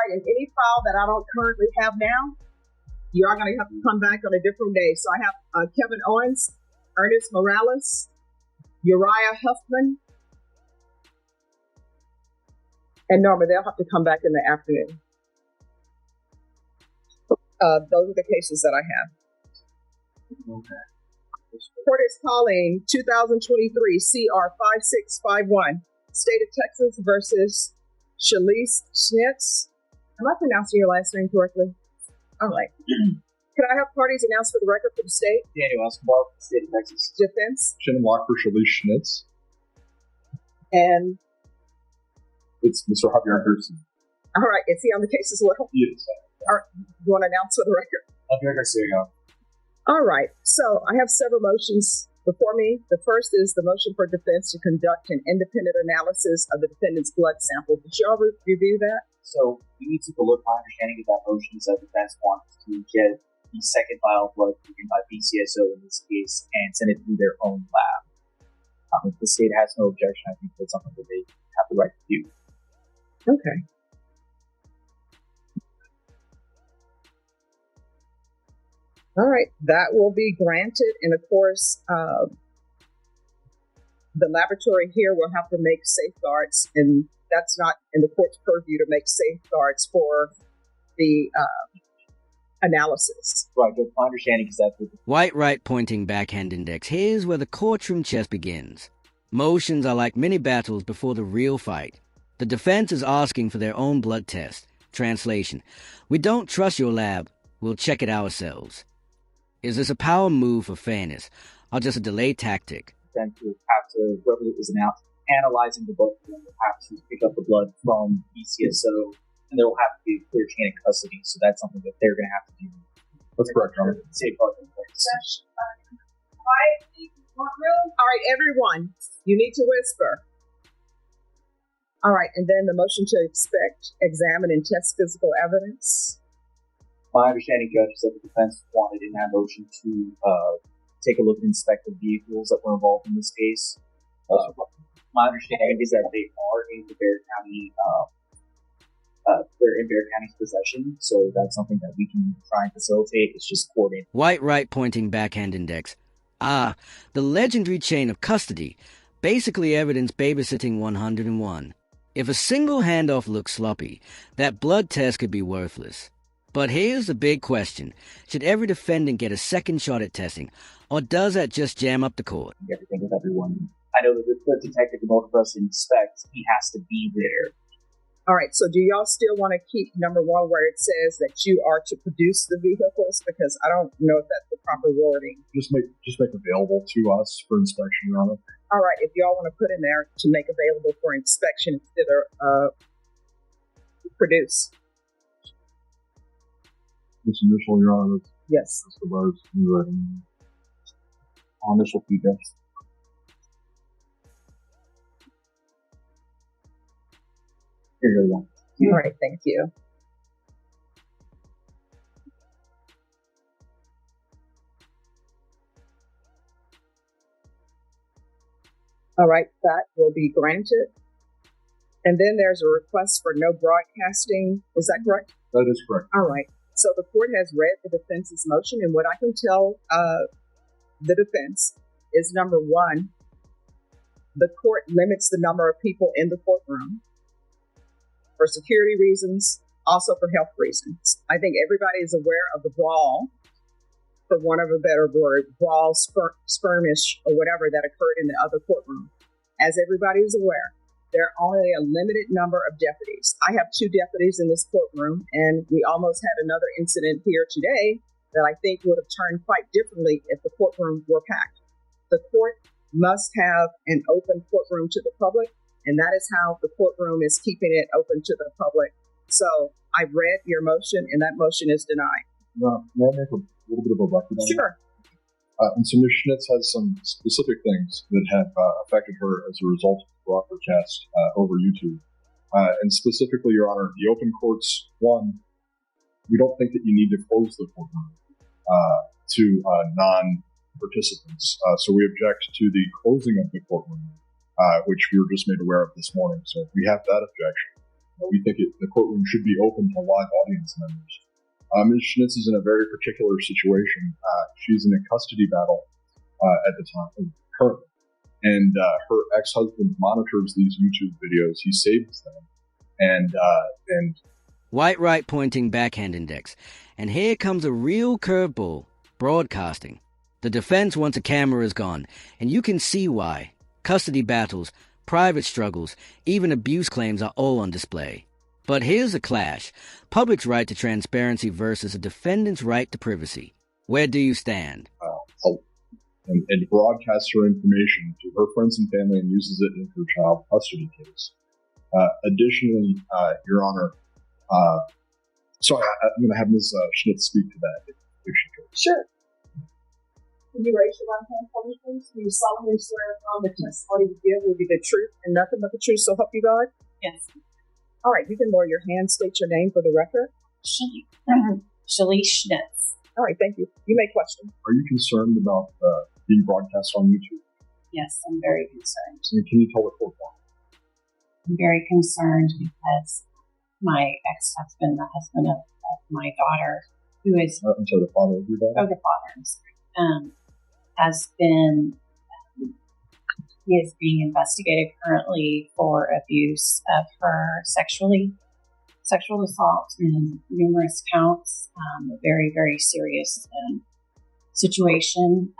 right, in any file that I don't currently have now, you are going to have to come back on a different day. So I have Kevin Owens, Ernest Morales, Uriah Huffman, and Norma. They'll have to come back in the afternoon. Those are the cases that I have. Okay. Court is calling 2023 CR 5651, State of Texas versus Shalise Schnitz. Am I pronouncing your last name correctly? All right. Could I have parties announced for the record for the state? Daniel Escobar, State of Texas. Defense. Shannon Walker, Shalise Schnitz. And It's Mr. Javier Garcia. all right, is he on the case as well? Yes. All right, you want to announce for the record? Javier Garcia. All right, so I have several motions before me. The first is the motion for defense to conduct an independent analysis of the defendant's blood sample. Did y'all review that? So we need to look. My understanding of that motion is that the defense wants to get the second vial of blood taken by BCSO in this case and send it through their own lab. If the state has no objection, I think that's something that they have the right to do. Okay. All right, that will be granted. And of course, the laboratory here will have to make safeguards, and that's not in the court's purview to make safeguards for the analysis. Right, but my understanding is that White right pointing backhand index. Here's where the courtroom chess begins. Motions are like mini battles before the real fight. The defense is asking for their own blood test. Translation: we don't trust your lab. We'll check it ourselves. Is this a power move for fairness, or just a delay tactic? then to have to, whoever is announced, analyzing the blood, will have to pick up the blood from BCSO, and there will have to be a clear chain of custody. So that's something that they're going to have to do. That's correct, John. Safeguard in place. All right, everyone, you need to whisper. All right, and then the motion to inspect, examine, and test physical evidence. My understanding, Judge, is that the defense wanted in that motion to take a look and inspect the vehicles that were involved in this case. My understanding is that they are in the Bexar County, they're in Bexar County's possession, so that's something that we can try and facilitate. It's just coordinated. White right pointing backhand index. Ah, the legendary chain of custody. Basically evidence babysitting 101. If a single handoff looks sloppy, that blood test could be worthless. But here's the big question. Should every defendant get a second shot at testing, or does that just jam up the court? Everything with everyone. I know that the detective, in order for us to inspect, he has to be there. All right, so do y'all still want to keep number one where it says that you are to produce the vehicles? Because I don't know if that's the proper wording. Just make available to us for inspection, Your Honor. All right, if y'all want to put in there to make available for inspection instead of produce. This initial, Your Honor. Yes. That's the words in writing. Initial feedback. Here you go. All right, thank you. All right, that will be granted. And then there's a request for no broadcasting. Is that correct? That is correct. All right. So the court has read the defense's motion, and what I can tell the defense is, number one, the court limits the number of people in the courtroom for security reasons, also for health reasons. I think everybody is aware of the brawl, for want of a better word, brawl, skirmish, or whatever that occurred in the other courtroom. As everybody is aware, there are only a limited number of deputies. I have 2 deputies in this courtroom, and we almost had another incident here today that I think would have turned quite differently if the courtroom were packed. The court must have an open courtroom to the public, and that is how the courtroom is keeping it open to the public. So I've read your motion, and that motion is denied. May I make a little bit of a record on that? Sure. And so Ms. Schnitz has some specific things that have affected her as a result of the broadcast over YouTube. And specifically, Your Honor, the open courts, one, we don't think that you need to close the courtroom to non-participants. So we object to the closing of the courtroom, which we were just made aware of this morning. So we have that objection. We think the courtroom should be open to live audience members. Ms. Schnitz is in a very particular situation. She's in a custody battle at the time, currently. And her ex-husband monitors these YouTube videos. He saves them. And White right pointing backhand index. And here comes a real curveball. Broadcasting. The defense wants a camera is gone, and you can see why. Custody battles, private struggles, even abuse claims are all on display. But here's a clash. Public's right to transparency versus a defendant's right to privacy. Where do you stand? And broadcasts her information to her friends and family and uses it in her child custody case. Additionally, Your Honor, sorry, I'm going to have Ms. Schnitz speak to that if she could. Sure. Can you raise your right hand for me, please? Do you solemnly swear on the testimony you give will be the truth and nothing but the truth, so help you God? Yes. All right, you can lower your hand, state your name for the record. Shalee Schnitz. All right, thank you. You may question. Are you concerned about being broadcast on YouTube? Yes, I'm very concerned. And can you tell the court why? I'm very concerned because my ex-husband, the husband of my daughter, who is... I'm sorry, the father of your daughter? Oh, the father, I'm sorry. Has been... he is being investigated currently for abuse of her sexual assault in numerous counts, a very, very serious situation,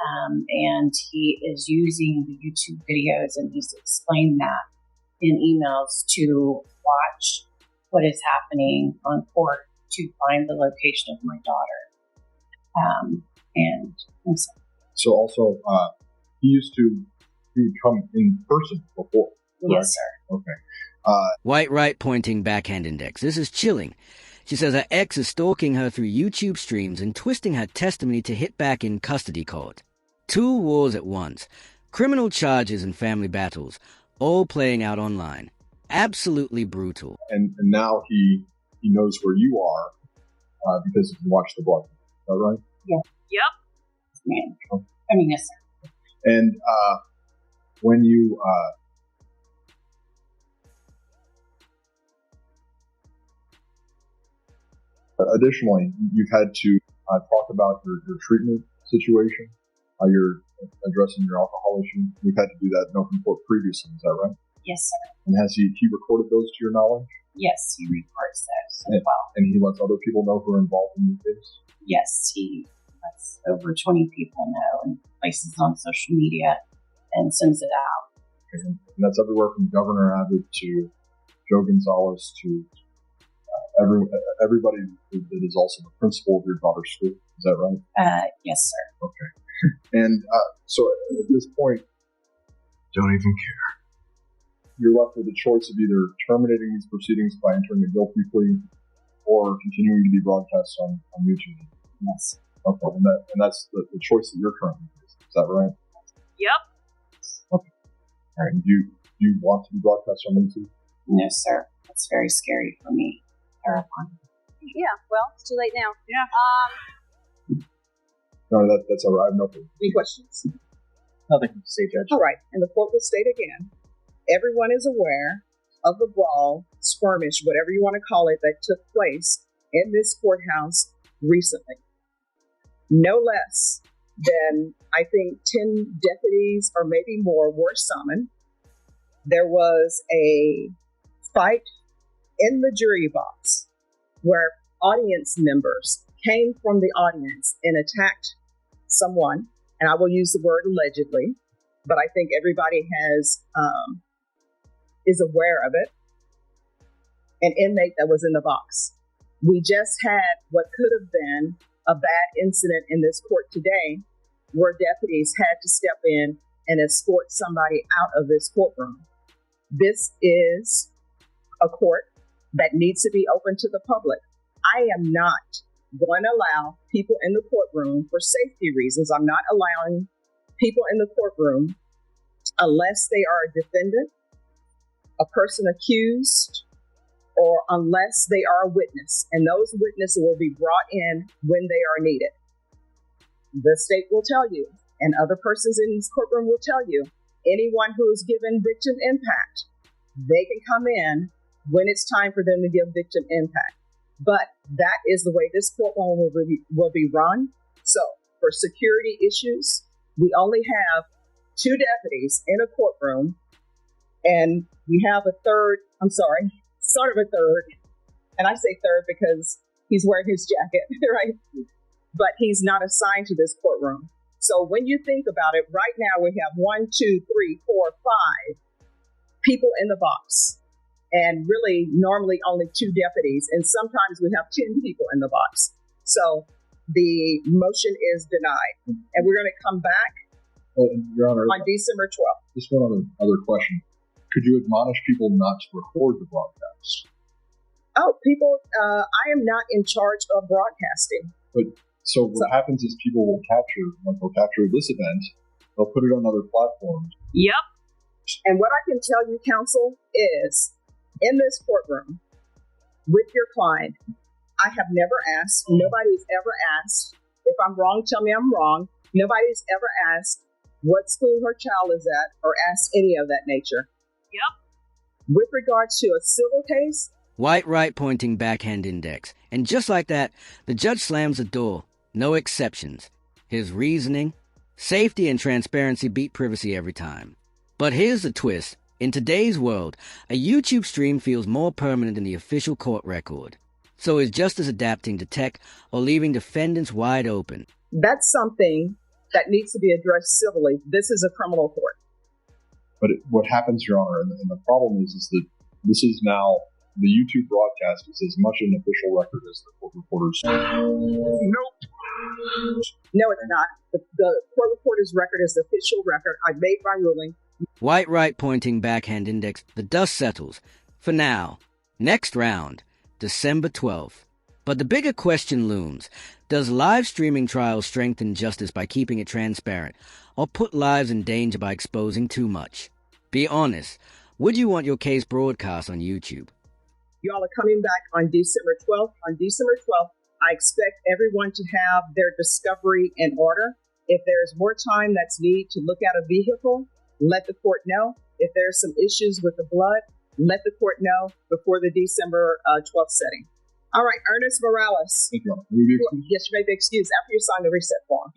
and he is using the YouTube videos, and he's explained that in emails to watch what is happening on court to find the location of my daughter. And so also, he used to come in person before. Yes, sir. Okay. White right pointing backhand index. This is chilling. She says her ex is stalking her through YouTube streams and twisting her testimony to hit back in custody court. Two wars at once. Criminal charges and family battles, all playing out online. Absolutely brutal. And now he knows where you are because he can watch the blood. Is that right? Yeah. Yep. Man. Okay. I mean, yes, sir. And when you... additionally, you've had to talk about your treatment situation, how you're addressing your alcohol issue. You've had to do that in open court previously, is that right? Yes, sir. And has he recorded those to your knowledge? Yes, he records those as well. And he lets other people know who are involved in the case? Yes, he lets over 20 people know and places on social media and sends it out. And that's everywhere from Governor Abbott to Joe Gonzalez to everybody that is also the principal of your daughter's school. Is that right? Yes, sir. Okay. And so at this point, don't even care. You're left with a choice of either terminating these proceedings by entering a guilty plea or continuing to be broadcast on YouTube. Yes. Okay. And that's the choice that you're currently facing. Is that right? Yep. Okay. All right. And do you want to be broadcast on YouTube? No, sir. That's very scary for me. Terrifying. Yeah, well, it's too late now. Yeah. No, that's all right. I have nothing. Any questions? Nothing to say, Judge. All right. And the court will state again, everyone is aware of the brawl, skirmish, whatever you want to call it, that took place in this courthouse recently. No less than, I think, 10 deputies or maybe more were summoned. There was a fight in the jury box where audience members came from the audience and attacked someone, and I will use the word allegedly, but I think everybody is aware of it, an inmate that was in the box. We just had what could have been a bad incident in this court today where deputies had to step in and escort somebody out of this courtroom. This is a court that needs to be open to the public. I am not going to allow people in the courtroom for safety reasons. I'm not allowing people in the courtroom unless they are a defendant, a person accused, or unless they are a witness. And those witnesses will be brought in when they are needed. The state will tell you, and other persons in this courtroom will tell you, anyone who is given victim impact, they can come in when it's time for them to give victim impact. But that is the way this courtroom will be run. So for security issues, we only have 2 deputies in a courtroom, and we have a third, sort of a third, and I say third because he's wearing his jacket, right? But he's not assigned to this courtroom. So when you think about it, right now we have 1, 2, 3, 4, 5 people in the box, and really normally only 2 deputies, and sometimes we have 10 people in the box. So the motion is denied, and we're going to come back Your Honor, on December 12th. just one other question. Could you admonish people not to record the broadcast? Oh, people, I am not in charge of broadcasting. So what happens is people will capture this event, they'll put it on other platforms. Yep. And what I can tell you, counsel, is in this courtroom with your client, I have never asked, nobody's ever asked, if I'm wrong, tell me I'm wrong. Nobody's ever asked what school her child is at or asked any of that nature. Yep. With regards to a civil case, White right pointing backhand index. And just like that, the judge slams the door. No exceptions. His reasoning, safety and transparency beat privacy every time. But here's the twist. In today's world, a YouTube stream feels more permanent than the official court record. So is justice adapting to tech or leaving defendants wide open? that's something that needs to be addressed civilly. This is a criminal court. But what happens, Your Honor, and the problem is that this is now, the YouTube broadcast is as much an official record as the court reporters. Nope. No, it's not. The court reporter's record is the official record. I made my ruling. White right pointing backhand index. The dust settles. For now. Next round. December 12th. But the bigger question looms. Does live streaming trials strengthen justice by keeping it transparent, or put lives in danger by exposing too much? Be honest. Would you want your case broadcast on YouTube? Y'all are coming back on December 12th. On December 12th, I expect everyone to have their discovery in order. If there's more time that's needed to look at a vehicle, let the court know. If there's some issues with the blood, let the court know before the December 12th setting. All right, Ernest Morales. Thank you, Your Honor. Will you be excused? Yes, you may be excused after you sign the reset form.